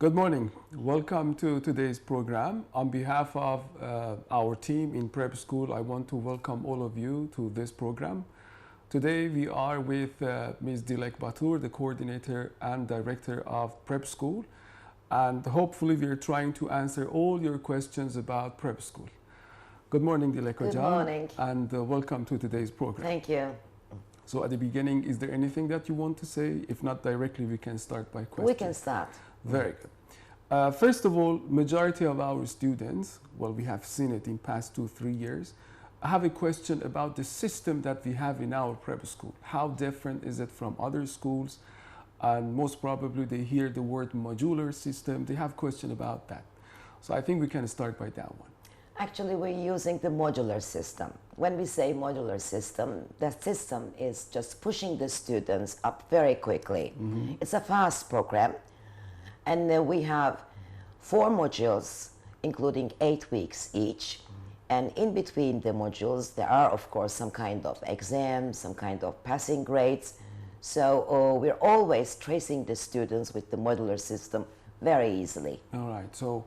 Good morning. Welcome to today's program. On behalf of our team in prep school, I want to welcome all of you to this program. Today we are with Ms. Dilek BATUR, the coordinator and director of prep school, and hopefully we are trying to answer all your questions about prep school. Good morning, Dilek. Good morning. And welcome to today's program. Thank you. So at the beginning, is there anything that you want to say? If not directly, we can start by questions. We can start. Very good. First of all, majority of our students, well, we have seen it in past 2-3 years, have a question about the system that we have in our prep school. How different is it from other schools? And most probably they hear the word modular system. They have question about that. So I think we can start by that one. Actually, we're using the modular system. When we say modular system, the system is just pushing the students up very quickly. Mm-hmm. It's a fast program. And we have 4 modules, including 8 weeks each. And in between the modules, there are, of course, some kind of exams, some kind of passing grades. So we're always tracing the students with the modular system very easily. All right. So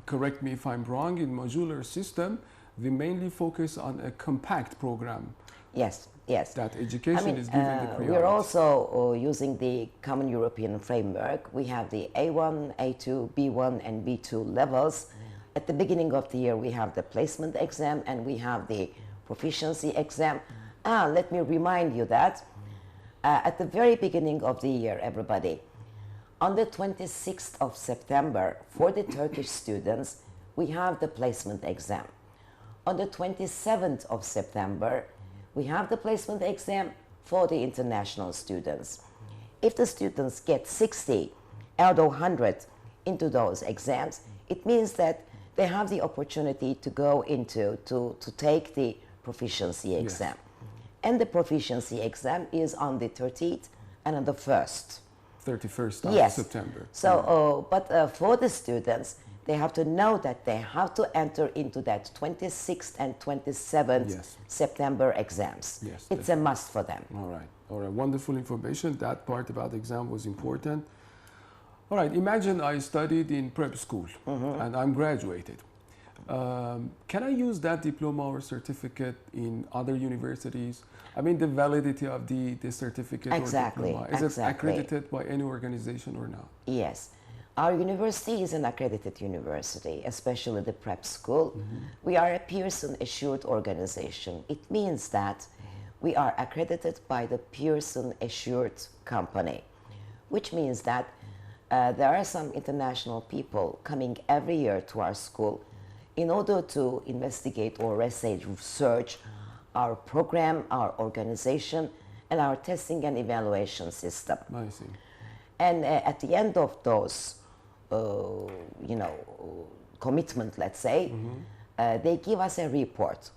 correct me if I'm wrong. In modular system, we mainly focus on a compact program. Yes. Yes. That education is given the priority. We're also using the Common European Framework. We have the A1, A2, B1 and B2 levels. At the beginning of the year we have the placement exam and we have the proficiency exam. Let me remind you that at the very beginning of the year, everybody, on the 26th of September for the Turkish students, we have the placement exam. On the 27th of September, we have the placement exam for the international students. If the students get 60 out of 100 into those exams, it means that they have the opportunity to go into, to take the proficiency exam. Yes. And the proficiency exam is on the 30th and on the 1st. 31st of yes. September. So, but for the students, they have to know that they have to enter into that 26th and 27th yes. September exams. Yes, it's a must for them. All right. All right. Wonderful information. That part about the exam was important. All right. Imagine I studied in prep school and I'm graduated. Can I use that diploma or certificate in other universities? I mean, the validity of the certificate exactly. or diploma. Is it accredited by any organization or not? Yes. Our university is an accredited university, especially the prep school. Mm-hmm. We are a Pearson Assured organization. It means that we are accredited by the Pearson Assured company, which means that there are some international people coming every year to our school in order to investigate or research our program, our organization, and our testing and evaluation system. I see. And at the end of those commitment, let's say, they give us a report.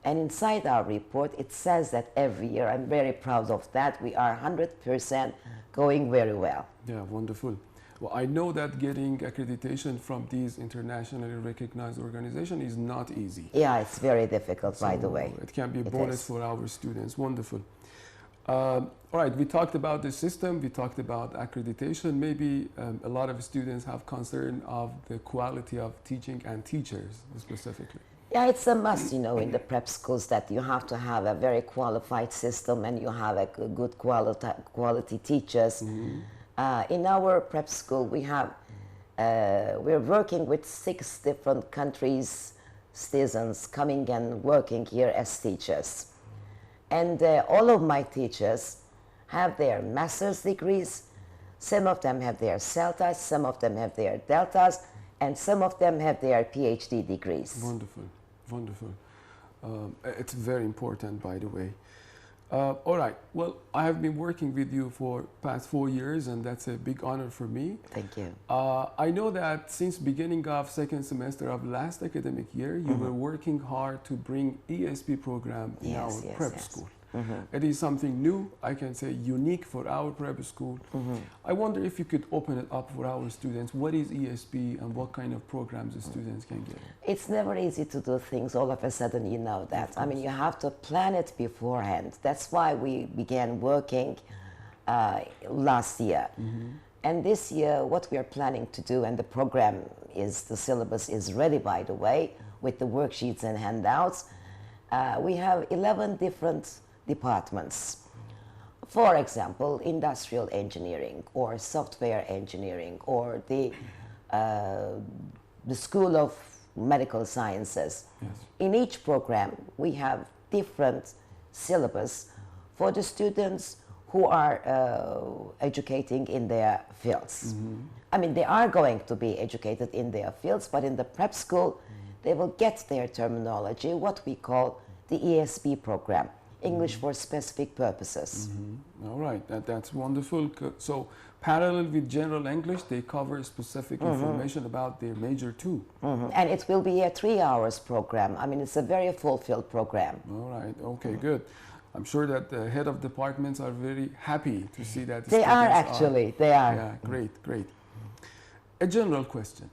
And inside our report, it says that every year, I'm very proud of that, we are 100% going very well. Yeah, wonderful. Well, I know that getting accreditation from these internationally recognized organizations is not easy. Yeah, it's very difficult, by the way. It can be a bonus for our students. Wonderful. All right, we talked about the system, we talked about accreditation. Maybe a lot of students have concern of the quality of teaching and teachers specifically. Yeah, it's a must, in the prep schools that you have to have a very qualified system and you have a good quality teachers. Mm-hmm. In our prep school, we're working with 6 different countries, citizens coming and working here as teachers. And all of my teachers have their master's degrees. Some of them have their CELTAs, some of them have their DELTAs, and some of them have their PhD degrees. Wonderful, wonderful. It's very important, by the way. All right, well, I have been working with you for past 4 years, and that's a big honor for me. Thank you. I know that since beginning of 2nd semester of last academic year, you were working hard to bring ESP program in our prep school. It is something new, I can say unique for our prep school. I wonder if you could open it up for our students. What is ESP and what kind of programs the students can get? It's never easy to do things all of a sudden, you know that. I mean, you have to plan it beforehand. That's why we began working last year. And this year, what we are planning to do, and the program is, the syllabus is ready, by the way, with the worksheets and handouts. We have 11 different departments. For example, industrial engineering or software engineering or the School of Medical Sciences. Yes. In each program, we have different syllabus for the students who are educating in their fields. I mean, they are going to be educated in their fields, but in the prep school, they will get their terminology, what we call the ESP program, English for Specific Purposes. All right, that's wonderful. So parallel with general English, they cover specific information about their major too. And it will be a 3 hours program. I mean, it's a very fulfilled program. All right, okay, good. I'm sure that the head of departments are very happy to see that. They are actually, they are. Yeah, great, great. A general question.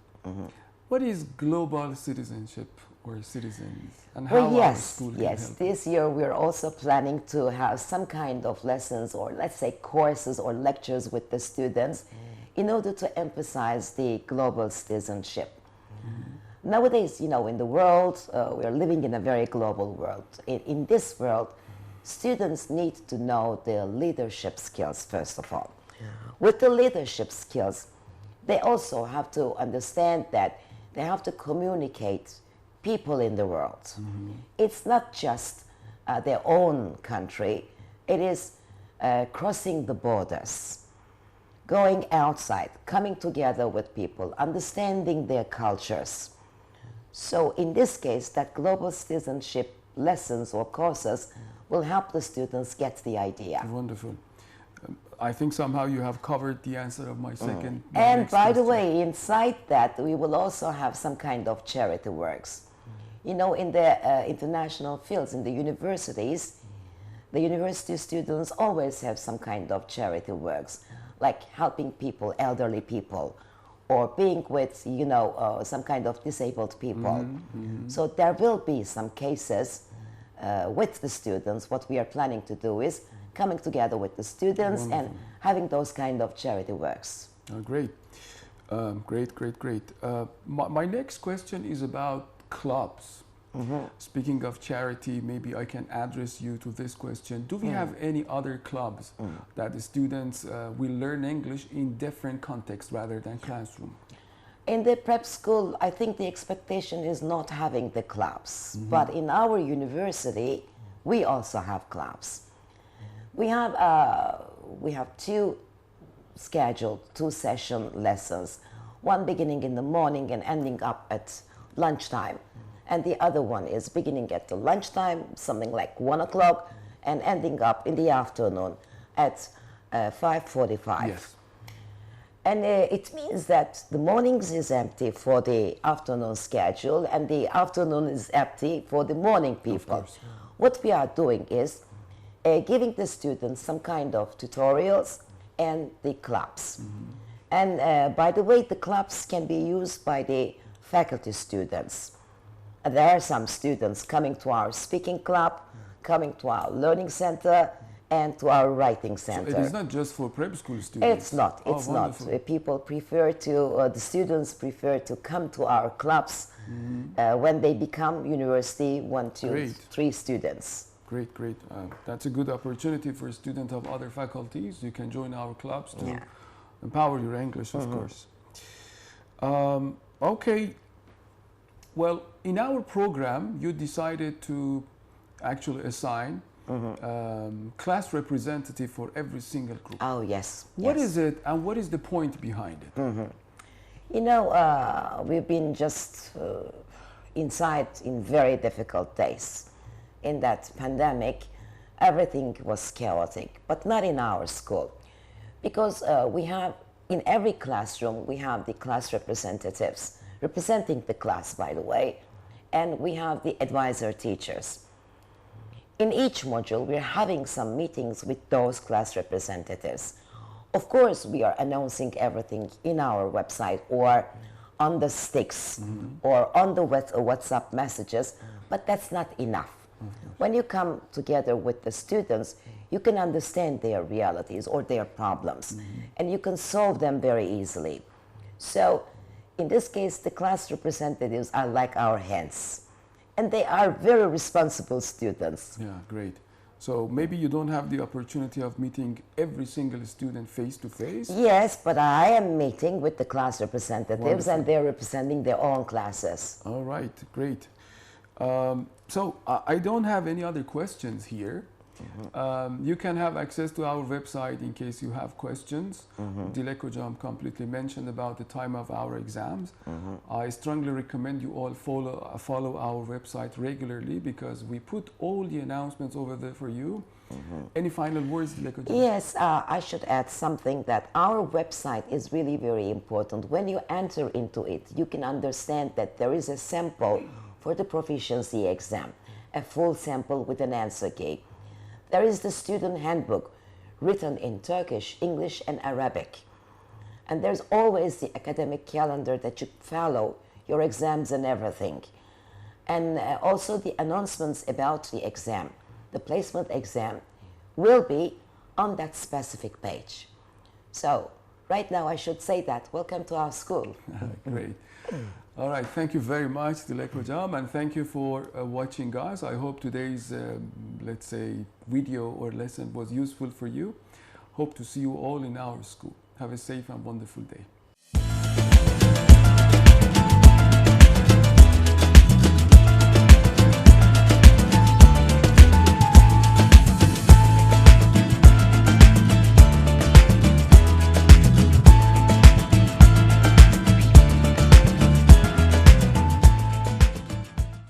What is global citizenship or citizens? And how Well, our school can yes. help? This year we're also planning to have some kind of lessons or let's say courses or lectures with the students in order to emphasize the global citizenship. Nowadays, you know, in the world, we are living in a very global world. In this world, students need to know the leadership skills, first of all. With the leadership skills, they also have to understand that they have to communicate people in the world. It's not just their own country, it is crossing the borders, going outside, coming together with people, understanding their cultures. So in this case, that global citizenship lessons or courses will help the students get the idea. Wonderful. I think somehow you have covered the answer of my second. my And next by the question. way, inside that, we will also have some kind of charity works. You know, in the international fields, in the universities, the university students always have some kind of charity works, like helping people, elderly people, or being with, you know, some kind of disabled people. So there will be some cases with the students. What we are planning to do is coming together with the students and having those kind of charity works. Great. Great. My next question is about clubs. Speaking of charity, maybe I can address you to this question. Do we have any other clubs that the students will learn English in different contexts rather than classroom? In the prep school, I think the expectation is not having the clubs. But in our university, we also have clubs. We have two scheduled, 2-session lessons, one beginning in the morning and ending up at lunchtime. And the other one is beginning at the lunchtime, something like 1 o'clock, and ending up in the afternoon at 5:45. Yes. And it means that the mornings is empty for the afternoon schedule and the afternoon is empty for the morning people. What we are doing is giving the students some kind of tutorials and the clubs. And by the way, the clubs can be used by the faculty students. There are some students coming to our speaking club, coming to our learning center, and to our writing center. So it is not just for prep school students? It's not. It's not. People prefer to, the students prefer to come to our clubs when they become university 1, 2, 3 students. Great. That's a good opportunity for students of other faculties. You can join our clubs to empower your English, of course. Okay. Well, in our program, you decided to actually assign class representative for every single group. Oh, yes. What is it and what is the point behind it? You know, we've been just inside in very difficult days. In that pandemic, everything was chaotic, but not in our school. Because we have, in every classroom, we have the class representatives, representing the class, by the way, and we have the advisor teachers. In each module, we're having some meetings with those class representatives. Of course, we are announcing everything in our website or on the sticks or on the WhatsApp messages, but that's not enough. When you come together with the students, you can understand their realities or their problems, and you can solve them very easily. So in this case, the class representatives are like our hands, and they are very responsible students. Yeah, great. So maybe you don't have the opportunity of meeting every single student face to face? Yes, but I am meeting with the class representatives. Wonderful. And they're representing their own classes. All right, great. So I don't have any other questions here. You can have access to our website in case you have questions. Dilek Hocam completely mentioned about the time of our exams. I strongly recommend you all follow our website regularly because we put all the announcements over there for you. Any final words, Dilek Hocam? Yes, I should add something that our website is really very important. When you enter into it, you can understand that there is a sample for the proficiency exam, a full sample with an answer key. There is the student handbook written in Turkish, English, and Arabic. And there's always the academic calendar that you follow, your exams and everything. And also the announcements about the exam, the placement exam, will be on that specific page. So right now I should say that. Welcome to our school. Great. All right, thank you very much, Dilek Hocam, and thank you for watching, guys. I hope today's, let's say, video or lesson was useful for you. Hope to see you all in our school. Have a safe and wonderful day.